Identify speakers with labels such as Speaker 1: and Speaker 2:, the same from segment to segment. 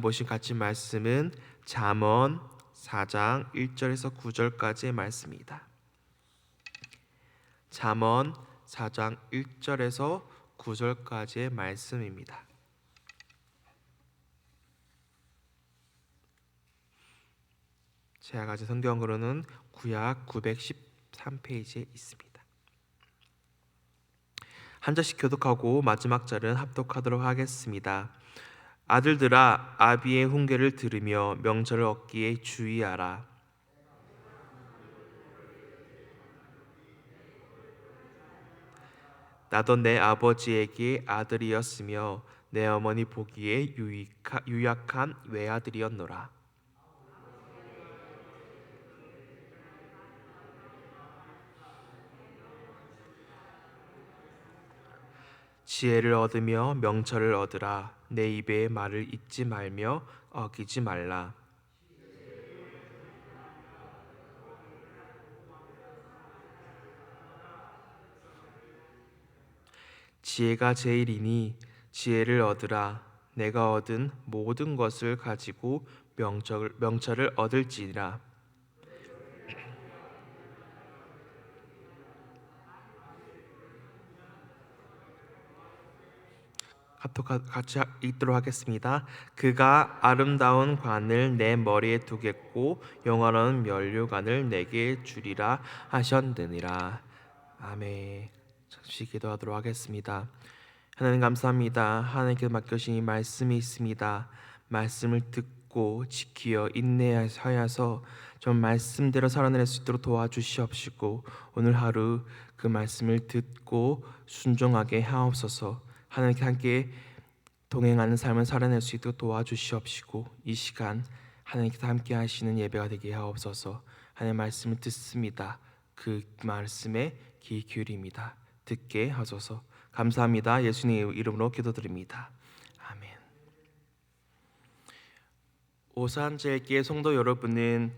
Speaker 1: 보신 같이 말씀은 잠언 4장 1절에서 9절까지의 말씀입니다. 잠언 4장 1절에서 9절까지의 말씀입니다. 제가 가진 성경으로는 구약 913페이지에 있습니다. 한 절씩 교독하고 마지막 절은 합독하도록 하겠습니다. 아들들아, 아비의 훈계를 들으며 명철을 얻기에 주의하라. 나도 내 아버지에게 아들이었으며 내 어머니 보기에 유약한 외아들이었노라. 지혜를 얻으며 명철을 얻으라. 내 입의 말을 잊지 말며 어기지 말라. 지혜가 제일이니 지혜를 얻으라. 내가 얻은 모든 것을 가지고 명철을 얻을지니라. 같이 읽도록 하겠습니다. 그가 아름다운 관을 내 머리에 두겠고 영화로운 면류관을 내게 주리라 하셨느니라. 아멘. 잠시 기도하도록 하겠습니다. 하나님 감사합니다. 하나님께서 맡겨주신 이 말씀이 있습니다. 말씀을 듣고 지키어 인내하여서 좀 말씀대로 살아낼 수 있도록 도와주시옵시고 오늘 하루 그 말씀을 듣고 순종하게 하옵소서. 하나님께 함께 동행하는 삶을 살아낼 수 있도록 도와주시옵시고 이 시간 하나님께서 함께 하시는 예배가 되게 하옵소서. 하나님의 말씀을 듣습니다. 그 말씀에 귀 기울입니다. 듣게 하소서. 감사합니다. 예수님 이름으로 기도드립니다. 아멘. 오산제일교회 성도 여러분은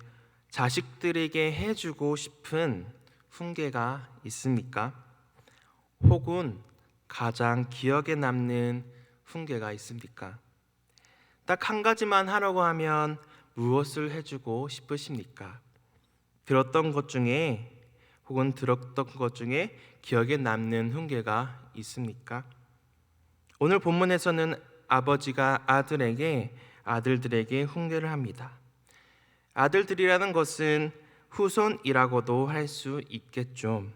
Speaker 1: 자식들에게 해주고 싶은 훈계가 있습니까? 혹은 가장 기억에 남는 훈계가 있습니까? 딱 한 가지만 하라고 하면 무엇을 해주고 싶으십니까? 들었던 것 중에 기억에 남는 훈계가 있습니까? 오늘 본문에서는 아버지가 아들들에게 훈계를 합니다. 아들들이라는 것은 후손이라고도 할 수 있겠죠.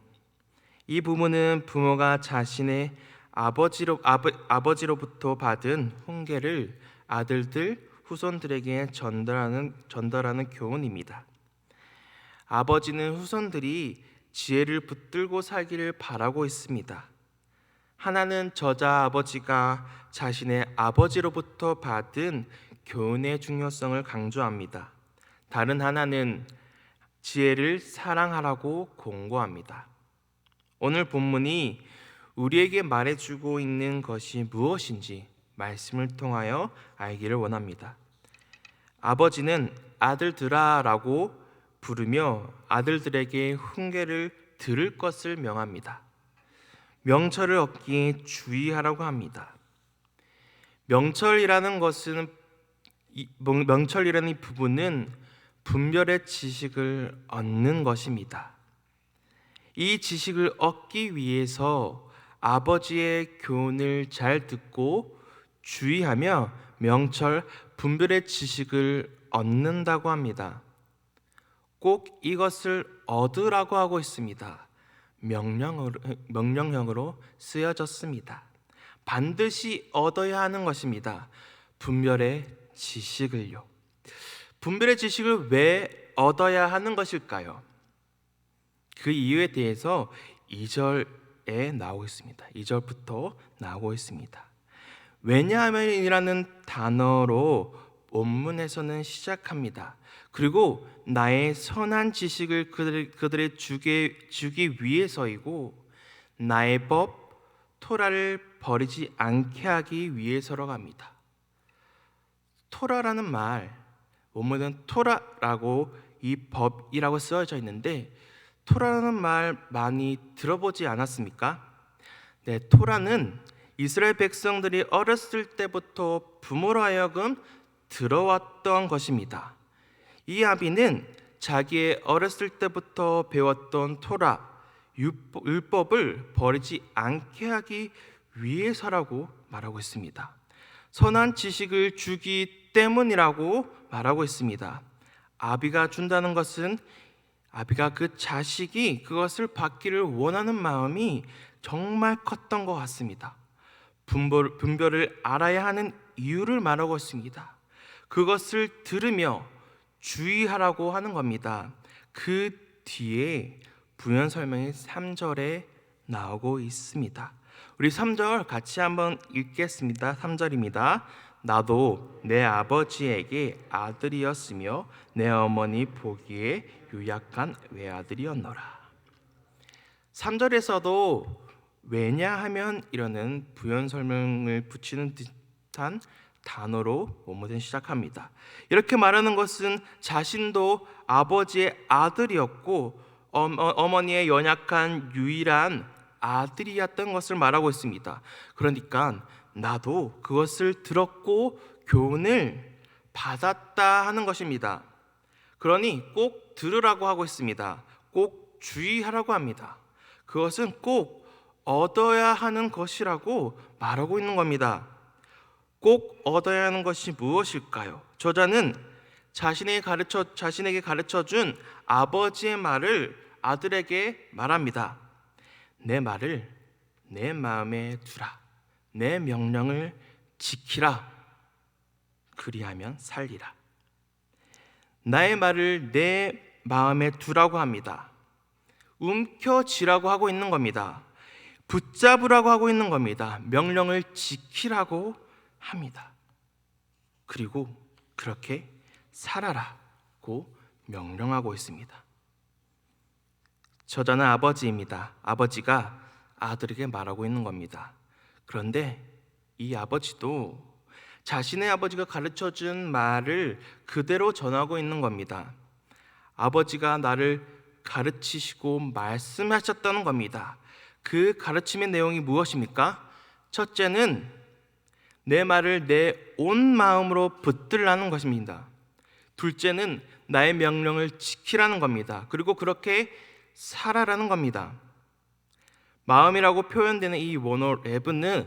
Speaker 1: 이 부분은 부모가 자신의 아버지로부터 받은 훈계를 아들들, 후손들에게 전달하는 교훈입니다. 아버지는 후손들이 지혜를 붙들고 살기를 바라고 있습니다. 하나는 저자 아버지가 자신의 아버지로부터 받은 교훈의 중요성을 강조합니다. 다른 하나는 지혜를 사랑하라고 공고합니다. 오늘 본문이 우리에게 말해주고 있는 것이 무엇인지 말씀을 통하여 알기를 원합니다. 아버지는 아들들아라고 부르며 아들들에게 훈계를 들을 것을 명합니다. 명철을 얻기에 주의하라고 합니다. 명철이라는 이 부분은 분별의 지식을 얻는 것입니다. 이 지식을 얻기 위해서 아버지의 교훈을 잘 듣고 주의하며 분별의 지식을 얻는다고 합니다. 꼭 이것을 얻으라고 하고 있습니다. 명령형으로 쓰여졌습니다. 반드시 얻어야 하는 것입니다. 분별의 지식을요. 분별의 지식을 왜 얻어야 하는 것일까요? 그 이유에 대해서 2절에 나오고 있습니다. 2절부터 나오고 있습니다. 왜냐하면이라는 단어로 본문에서는 시작합니다. 그리고 나의 선한 지식을 그들에 주기 위해서이고 나의 법 토라를 버리지 않게 하기 위해서라고 합니다. 토라라는 말, 원문은 토라라고 이 법이라고 쓰여져 있는데 토라라는 말 많이 들어보지 않았습니까? 네, 토라는 이스라엘 백성들이 어렸을 때부터 부모로 하여금 들어왔던 것입니다. 이 아비는 자기의 어렸을 때부터 배웠던 토라, 율법을 버리지 않게 하기 위해서라고 말하고 있습니다. 선한 지식을 주기 때문이라고 말하고 있습니다. 아비가 준다는 것은 아비가 그 자식이 그것을 받기를 원하는 마음이 정말 컸던 것 같습니다. 분별을 알아야 하는 이유를 말하고 있습니다. 그것을 들으며 주의하라고 하는 겁니다. 그 뒤에 부연 설명이 3절에 나오고 있습니다. 우리 3절 같이 한번 읽겠습니다. 3절입니다. 나도 내 아버지에게 아들이었으며 내 어머니 보기에 유약한 외아들이었노라. 3절에서도 왜냐하면 이라는 부연 설명을 붙이는 듯한 단어로 원문은 시작합니다. 이렇게 말하는 것은 자신도 아버지의 아들이었고 어머니의 연약한 유일한 아들이었던 것을 말하고 있습니다. 그러니까 나도 그것을 들었고 교훈을 받았다 하는 것입니다. 그러니 꼭 들으라고 하고 있습니다. 꼭 주의하라고 합니다. 그것은 꼭 얻어야 하는 것이라고 말하고 있는 겁니다. 꼭 얻어야 하는 것이 무엇일까요? 저자는 자신에게 가르쳐 준 아버지의 말을 아들에게 말합니다. 내 말을 내 마음에 두라. 내 명령을 지키라. 그리하면 살리라. 나의 말을 내 마음에 두라고 합니다. 움켜쥐라고 하고 있는 겁니다. 붙잡으라고 하고 있는 겁니다. 명령을 지키라고 합니다. 그리고 그렇게 살아라고 명령하고 있습니다. 저자는 아버지입니다. 아버지가 아들에게 말하고 있는 겁니다. 그런데 이 아버지도 자신의 아버지가 가르쳐준 말을 그대로 전하고 있는 겁니다. 아버지가 나를 가르치시고 말씀하셨다는 겁니다. 그 가르침의 내용이 무엇입니까? 첫째는 내 말을 내 온 마음으로 붙들라는 것입니다. 둘째는 나의 명령을 지키라는 겁니다. 그리고 그렇게 살아라는 겁니다. 마음이라고 표현되는 이 원어 랩은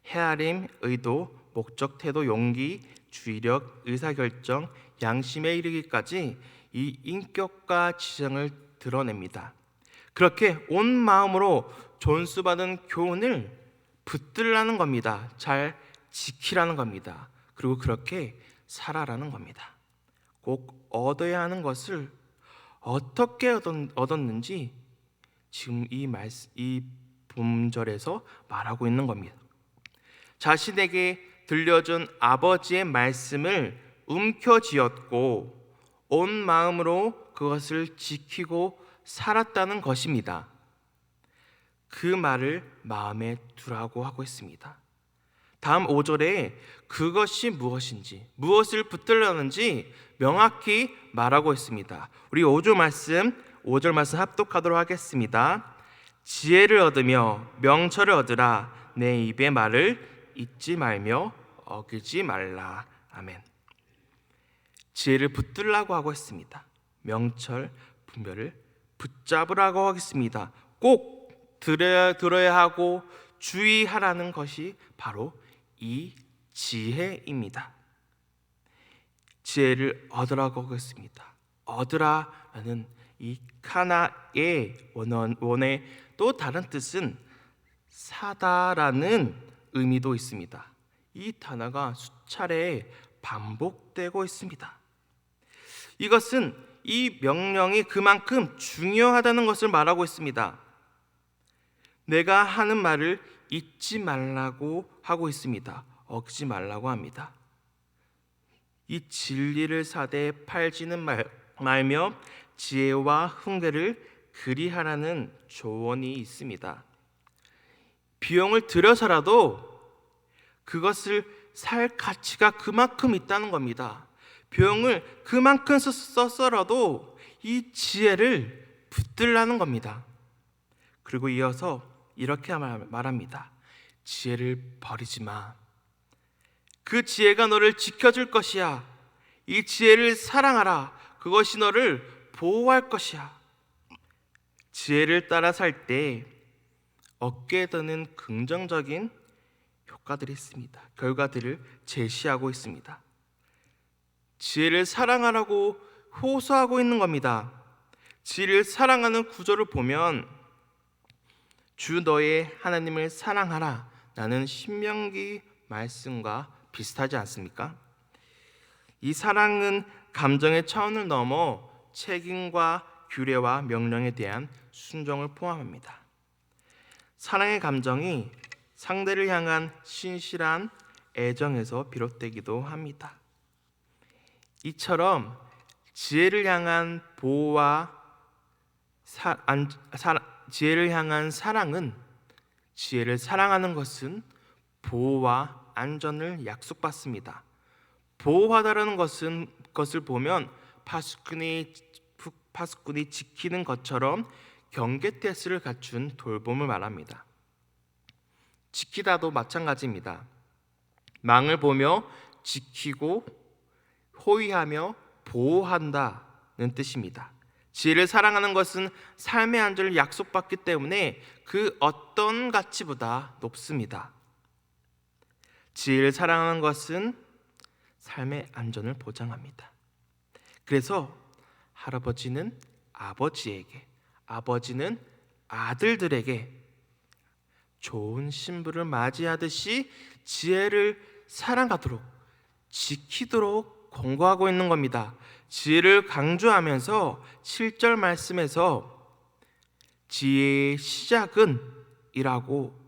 Speaker 1: 헤아림, 의도, 목적, 태도, 용기, 주의력, 의사결정, 양심에 이르기까지 이 인격과 지성을 드러냅니다. 그렇게 온 마음으로 존수받은 교훈을 붙들라는 겁니다. 잘 지키라는 겁니다. 그리고 그렇게 살아라는 겁니다. 꼭 얻어야 하는 것을 어떻게 얻었는지 지금 이 본절에서 말하고 있는 겁니다. 자신에게 들려준 아버지의 말씀을 움켜쥐었고 온 마음으로 그것을 지키고 살았다는 것입니다. 그 말을 마음에 두라고 하고 있습니다. 다음 5절에 그것이 무엇인지, 무엇을 붙들려는지 명확히 말하고 있습니다. 우리 5절 말씀 합독하도록 하겠습니다. 지혜를 얻으며 명철을 얻으라. 내 입의 말을 잊지 말며 어기지 말라. 아멘. 지혜를 붙들라고 하고 있습니다. 명철, 분별을 붙잡으라고 하겠습니다. 꼭 들어야 하고 주의하라는 것이 바로 이 지혜입니다. 지혜를 얻으라고 하겠습니다. 얻으라라는 이 카나의 원어의 또 다른 뜻은 사다라는 의미도 있습니다. 이 단어가 수차례 반복되고 있습니다. 이것은 이 명령이 그만큼 중요하다는 것을 말하고 있습니다. 내가 하는 말을 잊지 말라고 하고 있습니다. 어기지 말라고 합니다. 이 진리를 사대에 팔지는 말며 지혜와 훈계를 그리하라는 조언이 있습니다. 비용을 들여서라도 그것을 살 가치가 그만큼 있다는 겁니다. 비용을 그만큼 썼어라도 이 지혜를 붙들라는 겁니다. 그리고 이어서 이렇게 말합니다. 지혜를 버리지 마. 그 지혜가 너를 지켜줄 것이야. 이 지혜를 사랑하라. 그것이 너를 보호할 것이야. 지혜를 따라 살 때 얻게 되는 긍정적인 효과들이 있습니다. 결과들을 제시하고 있습니다. 지혜를 사랑하라고 호소하고 있는 겁니다. 지혜를 사랑하는 구절을 보면 주 너의 하나님을 사랑하라 라는 신명기 말씀과 비슷하지 않습니까? 이 사랑은 감정의 차원을 넘어 책임과 규례와 명령에 대한 순종을 포함합니다. 사랑의 감정이 상대를 향한 신실한 애정에서 비롯되기도 합니다. 이처럼 지혜를 향한 보호와 지혜를 향한 사랑은, 지혜를 사랑하는 것은 보호와 안전을 약속받습니다. 보호하다라는 것을 보면 파수꾼이 지키는 것처럼 경계태세를 갖춘 돌봄을 말합니다. 지키다도 마찬가지입니다. 망을 보며 지키고 호위하며 보호한다는 뜻입니다. 지혜를 사랑하는 것은 삶의 안전을 약속받기 때문에 그 어떤 가치보다 높습니다. 지혜를 사랑하는 것은 삶의 안전을 보장합니다. 그래서 할아버지는 아버지에게, 아버지는 아들들에게 좋은 신부를 맞이하듯이 지혜를 사랑하도록, 지키도록 권고하고 있는 겁니다. 지혜를 강조하면서 7절 말씀에서 지혜의 시작은 이라고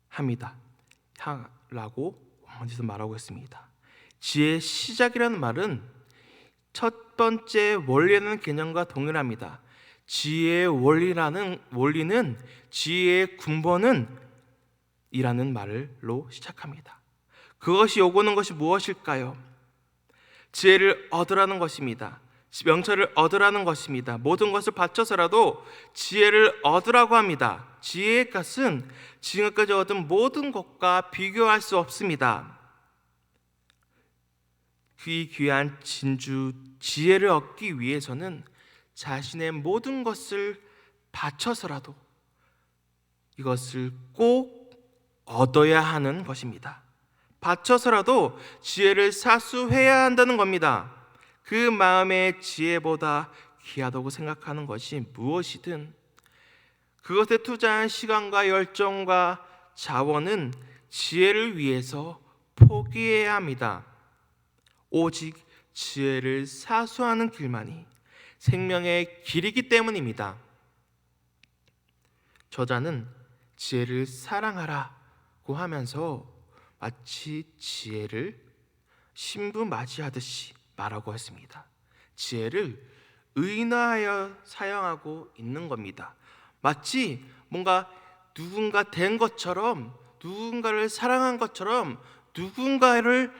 Speaker 1: 합니다. 라고 어디서 말하고 있습니다. 지혜의 시작이라는 말은 첫 번째 원리라는 개념과 동일합니다. 지혜의 원리는 지혜의 근본은 이라는 말로 시작합니다. 그것이 요구하는 것이 무엇일까요? 지혜를 얻으라는 것입니다. 명철을 얻으라는 것입니다. 모든 것을 바쳐서라도 지혜를 얻으라고 합니다. 지혜의 값은 지금까지 얻은 모든 것과 비교할 수 없습니다. 그 귀한 진주 지혜를 얻기 위해서는 자신의 모든 것을 바쳐서라도 이것을 꼭 얻어야 하는 것입니다. 바쳐서라도 지혜를 사수해야 한다는 겁니다. 그 마음의 지혜보다 귀하다고 생각하는 것이 무엇이든 그것에 투자한 시간과 열정과 자원은 지혜를 위해서 포기해야 합니다. 오직 지혜를 사수하는 길만이 생명의 길이기 때문입니다. 저자는 지혜를 사랑하라고 하면서 마치 지혜를 신부 맞이하듯이 말하고 했습니다. 지혜를 의인화하여 사용하고 있는 겁니다. 마치 뭔가 누군가 된 것처럼, 누군가를 사랑한 것처럼 누군가를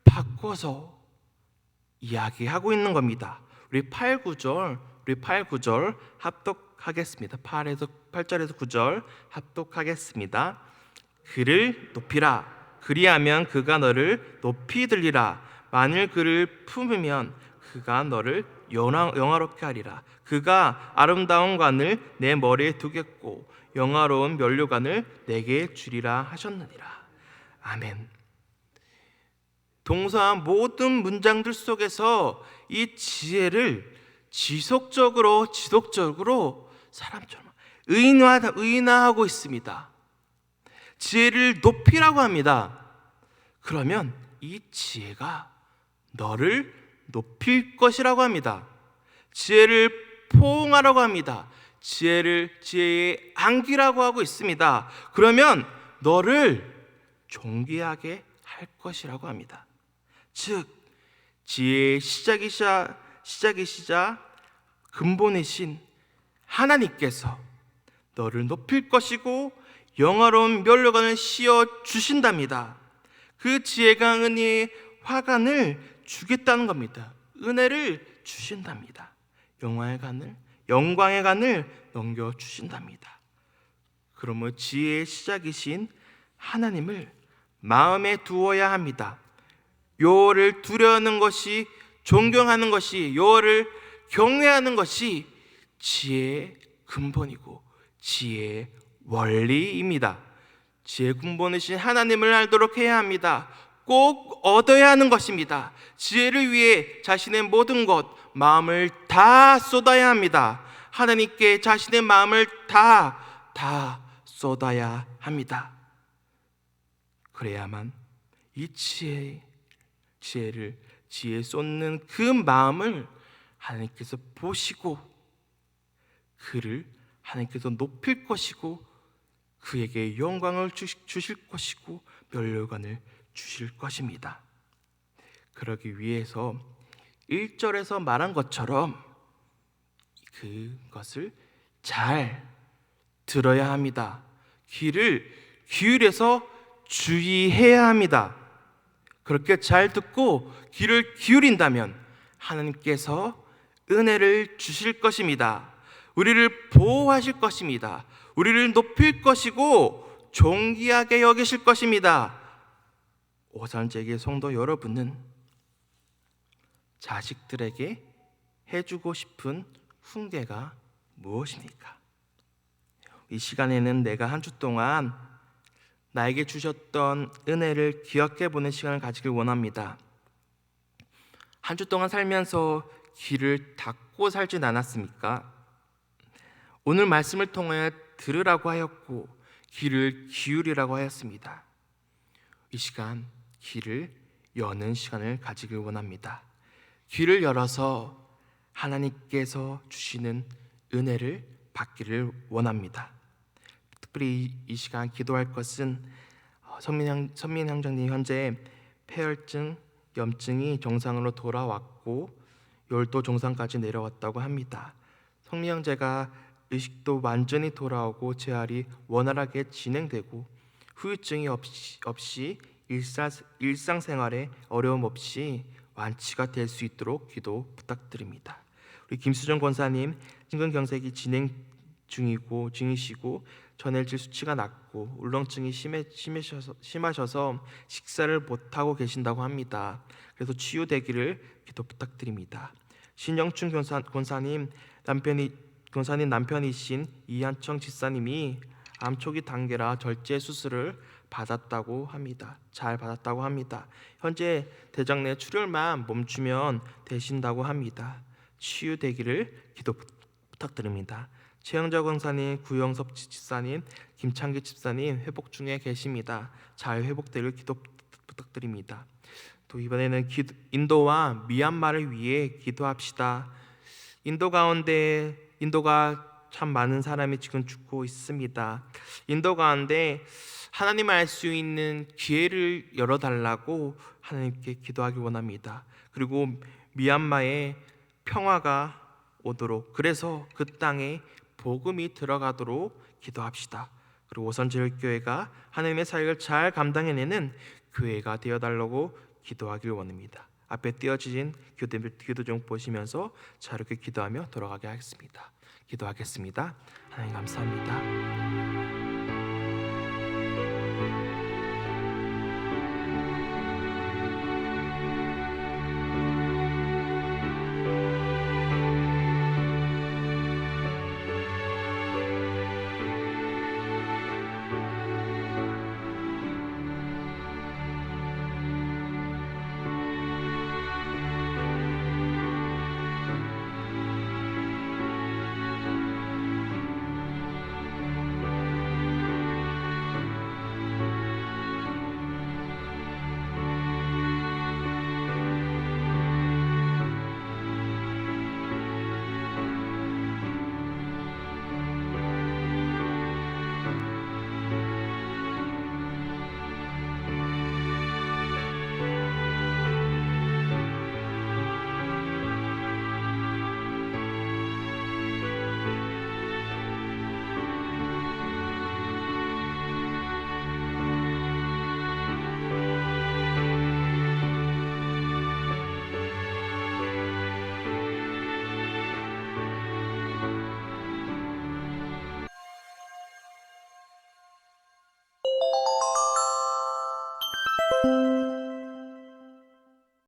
Speaker 1: 바꿔서 이야기하고 있는 겁니다. 우리 8, 9절 합독하겠습니다. 8절에서 9절 합독하겠습니다. 그를 높이라. 그리하면 그가 너를 높이 들리라. 만일 그를 품으면 그가 너를 영화롭게 하리라. 그가 아름다운 관을 내 머리에 두겠고 영화로운 면류관을 내게 주리라 하셨느니라. 아멘. 동사한 모든 문장들 속에서 이 지혜를 지속적으로 사람처럼 의인화하고 있습니다. 지혜를 높이라고 합니다. 그러면 이 지혜가 너를 높일 것이라고 합니다. 지혜를 포옹하라고 합니다. 지혜의 안기라고 하고 있습니다. 그러면 너를 존귀하게 할 것이라고 합니다. 즉 지혜의 시작이시자 근본이신 하나님께서 너를 높일 것이고 영화로운 면류관을 씌워 주신답니다. 그 지혜가 은혜의 화관을 주겠다는 겁니다. 은혜를 주신답니다. 영광의 관을 넘겨 주신답니다. 그러므로 지혜의 시작이신 하나님을 마음에 두어야 합니다. 여호와를 두려워하는 것이, 존경하는 것이, 여호와를 경외하는 것이 지혜의 근본이고 지혜의 원리입니다. 지혜의 근본이신 하나님을 알도록 해야 합니다. 꼭 얻어야 하는 것입니다. 지혜를 위해 자신의 모든 것, 마음을 다 쏟아야 합니다. 하나님께 자신의 마음을 다 쏟아야 합니다. 그래야만 이 지혜에 쏟는 그 마음을 하나님께서 보시고 그를 하나님께서 높일 것이고 그에게 영광을 주실 것이고 면류관을 주실 것입니다. 그러기 위해서 1절에서 말한 것처럼 그것을 잘 들어야 합니다. 귀를 기울여서 주의해야 합니다. 그렇게 잘 듣고 귀를 기울인다면 하나님께서 은혜를 주실 것입니다. 우리를 보호하실 것입니다. 우리를 높일 것이고 존귀하게 여기실 것입니다. 오산제기 성도 여러분은 자식들에게 해주고 싶은 훈계가 무엇입니까? 이 시간에는 내가 한 주 동안 나에게 주셨던 은혜를 기억해 보는 시간을 가지길 원합니다. 한 주 동안 살면서 귀를 닫고 살진 않았습니까? 오늘 말씀을 통하여 들으라고 하였고 귀를 기울이라고 하였습니다. 이 시간 귀를 여는 시간을 가지길 원합니다. 귀를 열어서 하나님께서 주시는 은혜를 받기를 원합니다. 특별히 이 시간 기도할 것은 선민 형제님 현재 폐혈증, 염증이 정상으로 돌아왔고 열도 정상까지 내려왔다고 합니다. 성민 형제가 의식도 완전히 돌아오고 재활이 원활하게 진행되고 후유증이 없이 일상생활에 어려움 없이 완치가 될 수 있도록 기도 부탁드립니다. 우리 김수정 권사님 심근경색이 진행 중이시고 전해질 수치가 낮고 울렁증이 심하셔서 식사를 못하고 계신다고 합니다. 그래서 치유되기를 기도 부탁드립니다. 신영춘 권사님 남편이신 이한청 집사님이 암 초기 단계라 절제 수술을 받았다고 합니다. 잘 받았다고 합니다. 현재 대장 내 출혈만 멈추면 되신다고 합니다. 치유되기를 기도 부탁드립니다. 최영자 권사님, 구영섭 집사님, 김창기 집사님 회복 중에 계십니다. 잘 회복되길 기도 부탁드립니다. 또 이번에는 인도와 미얀마를 위해 기도합시다. 인도가 참 많은 사람이 지금 죽고 있습니다. 인도 가운데 하나님을 알 수 있는 기회를 열어달라고 하나님께 기도하기 원합니다. 그리고 미얀마에 평화가 오도록, 그래서 그 땅에 복음이 들어가도록 기도합시다. 그리고 오선제일교회가 하나님의 사역을 잘 감당해내는 교회가 되어달라고 기도하길 원합니다. 앞에 띄어진 기도 좀 보시면서 자유롭게 기도하며 돌아가게 하겠습니다. 기도하겠습니다. 하나님 감사합니다.